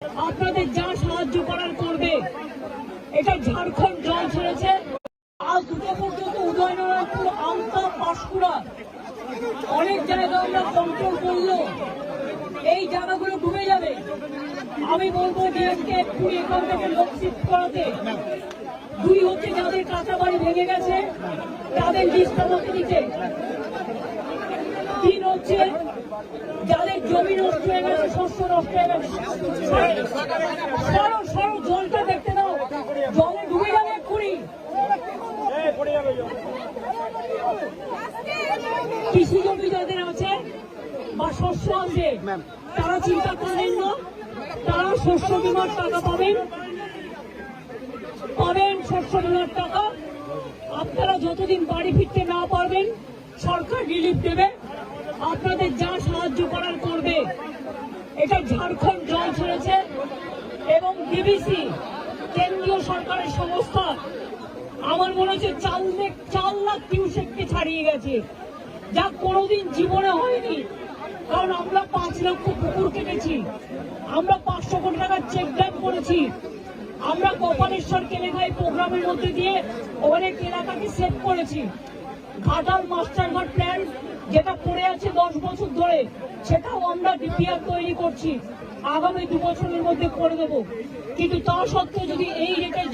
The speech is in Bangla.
আপনাদের যা সাহায্য করার করবে। এটা ঝাড়খণ্ড জল ছেড়েছে। আজ দুটো পর্যন্ত উদয়নারায়ণপুর, আমতা, পাঁশকুড়া অনেক জায়গা আমরা কন্ট্রোল করলো, এই জায়গাগুলো ডুবে যাবে। আমি বলবো ডিএমকে এক্ষুনি এখান থেকে লোক শিফট করাতে। দুই হচ্ছে যাদের কাঁচা বাড়ি ভেঙে গেছে তাদের লিস্ট আমাকে দিতে। তিন হচ্ছে যাদের জমি নষ্ট হয়ে গেছে, শস্য নষ্ট হয়ে গেছে, সরো জলটা দেখতে দাও, জলে ডুবে যাবে এক্ষুনি। কৃষি জমি যাদের আছে বা শস্য আছে তারা চিন্তা করবেন না, তারা শস্য বীমার টাকা পাবেন, শস্য বীমার টাকা। আপনারা যতদিন বাড়ি ফিরতে না পারবেন সরকার রিলিফ দেবে। আপনাদের যা সাহায্য করার করবে। এটা ঝাড়খণ্ড জল ছেড়েছে এবং ডিবিসি কেন্দ্রীয় সরকারের সংস্থা আমার মনে হচ্ছে 4 লাখ কিউসেককে ছাড়িয়ে গেছে, যা কোনোদিন জীবনে হয়নি। কারণ আমরা 5 লক্ষ পুকুর কেটেছি, আমরা 500 কোটি টাকার চেক ড্যাম করেছি, আমরা কপালেশ্বর কেলেঘাই প্রোগ্রামের মধ্যে দিয়ে অনেক এলাকাকে সেভ করেছি। ঘাটাল মাস্টারঘাট প্ল্যান যেটা পড়ে আছে 10 বছর ধরে, সেটাও আমরা ডিপিআর তৈরি করছি, আগামী 2 বছরের মধ্যে করে দেব। কিন্তু তা সত্ত্বেও যদি এই রেটে